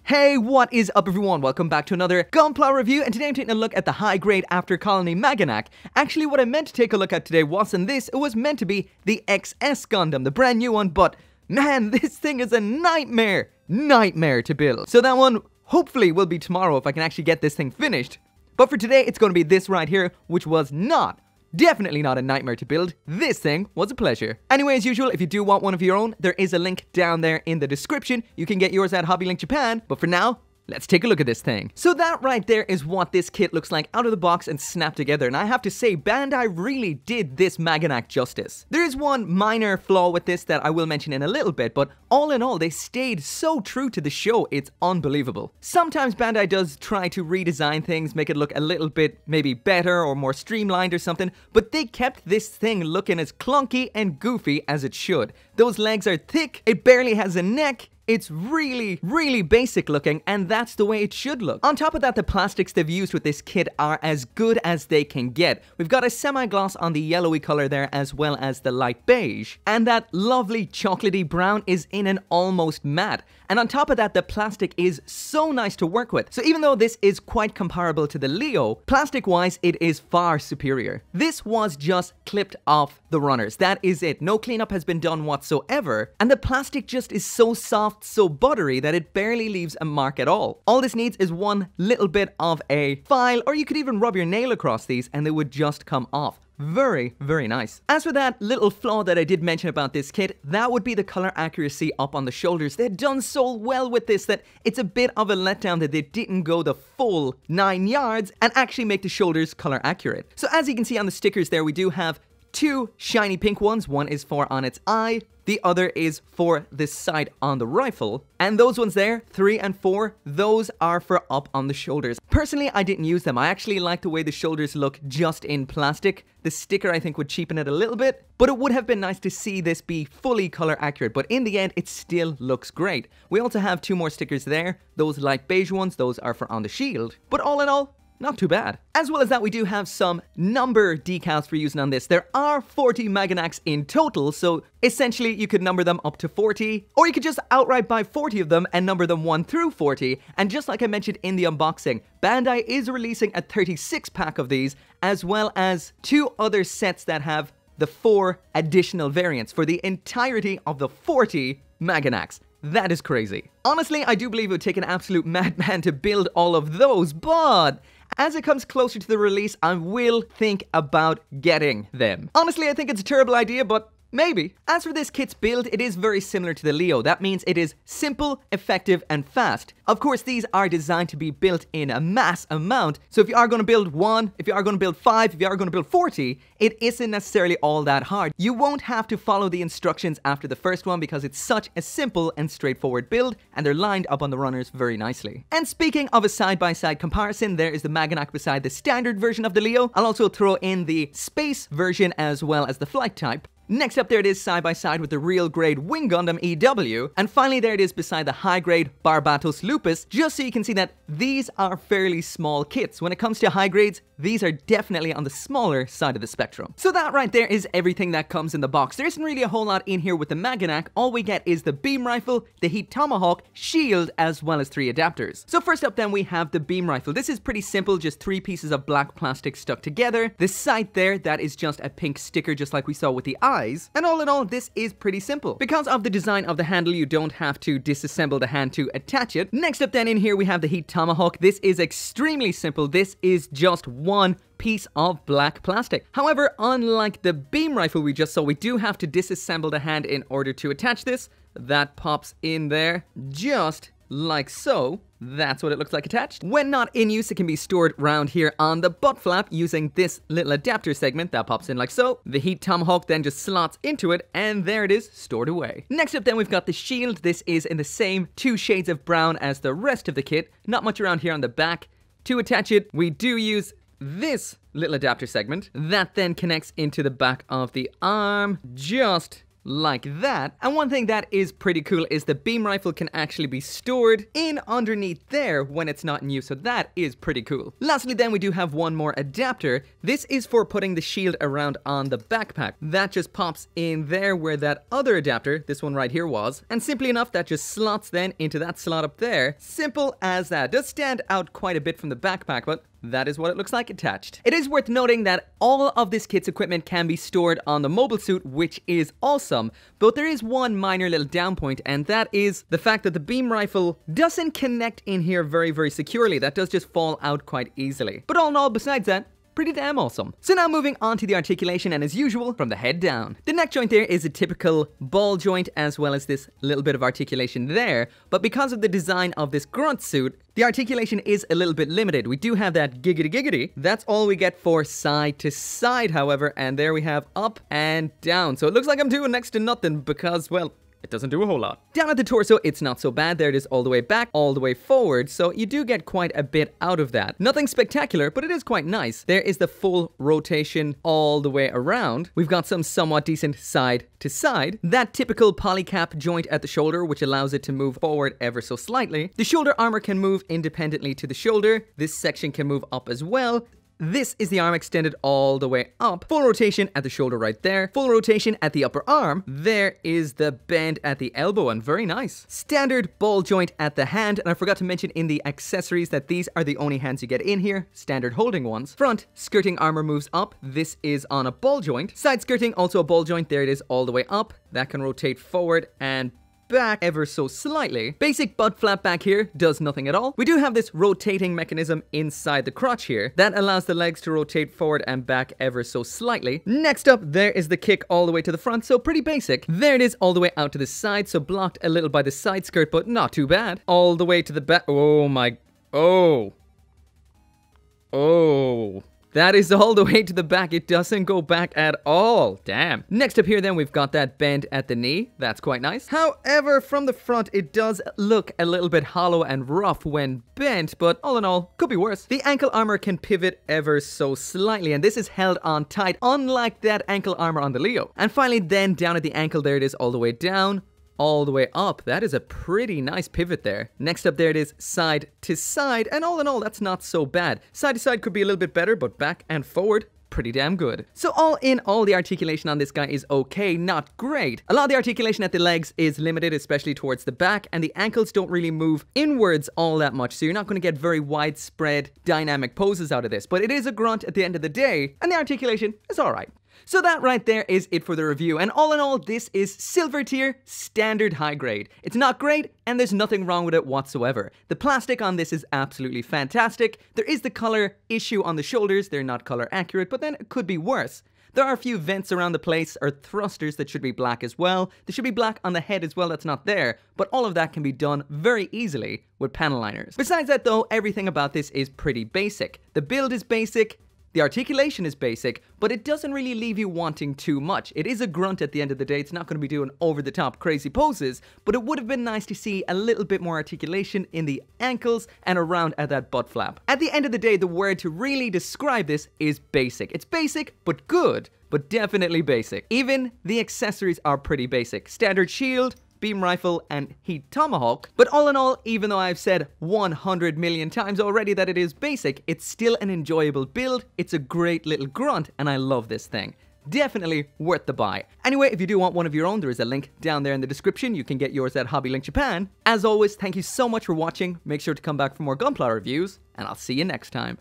Hey, what is up everyone? Welcome back to another Gunpla review, and today I'm taking a look at the high grade After Colony Maganac. Actually, what I meant to take a look at today wasn't this, it was meant to be the XS Gundam, the brand new one, but man, this thing is a nightmare to build. So that one hopefully will be tomorrow if I can actually get this thing finished. But for today, it's going to be this right here, which was definitely not a nightmare to build. This thing was a pleasure. Anyway, as usual, if you do want one of your own, there is a link down there in the description. You can get yours at HobbyLink Japan. But for now, let's take a look at this thing. So that right there is what this kit looks like out of the box and snapped together. And I have to say, Bandai really did this Maganac justice. There is one minor flaw with this that I will mention in a little bit, but all in all, they stayed so true to the show, it's unbelievable. Sometimes Bandai does try to redesign things, make it look a little bit maybe better or more streamlined or something, but they kept this thing looking as clunky and goofy as it should. Those legs are thick, it barely has a neck. It's really basic looking, and that's the way it should look. On top of that, the plastics they've used with this kit are as good as they can get. We've got a semi-gloss on the yellowy color there, as well as the light beige. And that lovely chocolatey brown is in an almost matte. And on top of that, the plastic is so nice to work with. So even though this is quite comparable to the Leo, plastic-wise, it is far superior. This was just clipped off the runners. That is it. No cleanup has been done whatsoever. And the plastic just is so soft, so buttery that it barely leaves a mark at all. All this needs is one little bit of a file, or you could even rub your nail across these and they would just come off. Very nice. As for that little flaw that I did mention about this kit, that would be the color accuracy up on the shoulders. They've done so well with this that it's a bit of a letdown that they didn't go the full 9 yards and actually make the shoulders color accurate. So as you can see on the stickers there, we do have two shiny pink ones. One is for on its eye, the other is for this side on the rifle. And those ones there, 3 and 4, those are for up on the shoulders. Personally, I didn't use them. I actually like the way the shoulders look just in plastic. The sticker, I think, would cheapen it a little bit, but it would have been nice to see this be fully color accurate. But in the end, it still looks great. We also have 2 more stickers there. Those light beige ones, those are for on the shield. But all in all, not too bad. As well as that, we do have some number decals for using on this. There are 40 Maganacs in total, so essentially you could number them up to 40, or you could just outright buy 40 of them and number them 1 through 40. And just like I mentioned in the unboxing, Bandai is releasing a 36 pack of these, as well as 2 other sets that have the 4 additional variants for the entirety of the 40 Maganacs. That is crazy. Honestly, I do believe it would take an absolute madman to build all of those, but as it comes closer to the release, I will think about getting them. Honestly, I think it's a terrible idea, but maybe. As for this kit's build, it is very similar to the Leo. That means it is simple, effective, and fast. Of course, these are designed to be built in a mass amount, so if you are going to build 1, if you are going to build 5, if you are going to build 40, it isn't necessarily all that hard. You won't have to follow the instructions after the first one because it's such a simple and straightforward build, and they're lined up on the runners very nicely. And speaking of a side-by-side comparison, there is the Maganac beside the standard version of the Leo. I'll also throw in the space version as well as the flight type. Next up, there it is side by side with the real grade Wing Gundam EW. And finally, there it is beside the high grade Barbatos Lupus, just so you can see that these are fairly small kits. When it comes to high grades, these are definitely on the smaller side of the spectrum. So that right there is everything that comes in the box. There isn't really a whole lot in here with the Maganac. All we get is the beam rifle, the heat tomahawk, shield, as well as 3 adapters. So first up then we have the beam rifle. This is pretty simple, just 3 pieces of black plastic stuck together. The sight there, that is just a pink sticker just like we saw with the eye. And all in all, this is pretty simple. Because of the design of the handle, you don't have to disassemble the hand to attach it. Next up then in here, we have the heat tomahawk. This is extremely simple. This is just 1 piece of black plastic. However, unlike the beam rifle we just saw, we do have to disassemble the hand in order to attach this. That pops in there just like so. That's what it looks like attached. When not in use, it can be stored round here on the butt flap using this little adapter segment that pops in like so. The heat tomahawk then just slots into it, and there it is, stored away. Next up then we've got the shield. This is in the same 2 shades of brown as the rest of the kit. Not much around here on the back. To attach it, we do use this little adapter segment. That then connects into the back of the arm, just like that. And one thing that is pretty cool is the beam rifle can actually be stored in underneath there when it's not in use, so that is pretty cool. Lastly then, we do have one more adapter. This is for putting the shield around on the backpack. That just pops in there where that other adapter, this one right here, was, and simply enough that just slots then into that slot up there. Simple as that. Does stand out quite a bit from the backpack, but that is what it looks like attached. It is worth noting that all of this kit's equipment can be stored on the mobile suit, which is awesome, but there is one minor little down point, and that is the fact that the beam rifle doesn't connect in here very securely. That does just fall out quite easily. But all in all, besides that, pretty damn awesome. So now moving on to the articulation, and as usual, from the head down. The neck joint there is a typical ball joint, as well as this little bit of articulation there, but because of the design of this grunt suit, the articulation is a little bit limited. We do have that giggity. That's all we get for side to side, however, and there we have up and down. So it looks like I'm doing next to nothing because, well, it doesn't do a whole lot. Down at the torso, it's not so bad. There it is all the way back, all the way forward, so you do get quite a bit out of that. Nothing spectacular, but it is quite nice. There is the full rotation all the way around. We've got some somewhat decent side to side. That typical polycap joint at the shoulder, which allows it to move forward ever so slightly. The shoulder armor can move independently to the shoulder. This section can move up as well. This is the arm extended all the way up. Full rotation at the shoulder right there. Full rotation at the upper arm. There is the bend at the elbow, and very nice. Standard ball joint at the hand, and I forgot to mention in the accessories that these are the only hands you get in here. Standard holding ones. Front skirting armor moves up. This is on a ball joint. Side skirting, also a ball joint. There it is all the way up. That can rotate forward and back ever so slightly. Basic butt flap back here does nothing at all. We do have this rotating mechanism inside the crotch here that allows the legs to rotate forward and back ever so slightly. Next up, there is the kick all the way to the front, so pretty basic. There it is all the way out to the side, so blocked a little by the side skirt, but not too bad. All the way to the back. Oh. That is all the way to the back. It doesn't go back at all. Damn. Next up here then, we've got that bend at the knee. That's quite nice. However, from the front, it does look a little bit hollow and rough when bent, but all in all, could be worse. The ankle armor can pivot ever so slightly, and this is held on tight, unlike that ankle armor on the Leo. And finally, then down at the ankle, there it is all the way down, all the way up. That is a pretty nice pivot there. Next up, there it is side to side, and all in all, that's not so bad. Side to side could be a little bit better, but back and forward, pretty damn good. So all in all, the articulation on this guy is okay, not great. A lot of the articulation at the legs is limited, especially towards the back, and the ankles don't really move inwards all that much, so you're not going to get very widespread dynamic poses out of this. But it is a grunt at the end of the day, and the articulation is alright. So that right there is it for the review, and all in all, this is silver tier, standard high grade. It's not great, and there's nothing wrong with it whatsoever. The plastic on this is absolutely fantastic. There is the color issue on the shoulders. They're not color accurate, but then it could be worse. There are a few vents around the place, or thrusters, that should be black as well. There should be black on the head as well, that's not there, but all of that can be done very easily with panel liners. Besides that though, everything about this is pretty basic. The build is basic, the articulation is basic, but it doesn't really leave you wanting too much. It is a grunt at the end of the day. It's not going to be doing over-the-top crazy poses, but it would have been nice to see a little bit more articulation in the ankles and around at that butt flap. At the end of the day, the word to really describe this is basic. It's basic, but good, but definitely basic. Even the accessories are pretty basic. Standard shield, beam rifle, and heat tomahawk. But all in all, even though I've said 100 million times already that it is basic, it's still an enjoyable build. It's a great little grunt, and I love this thing. Definitely worth the buy. Anyway, if you do want one of your own, there is a link down there in the description. You can get yours at Hobby Link Japan. As always, thank you so much for watching. Make sure to come back for more Gunpla reviews, and I'll see you next time.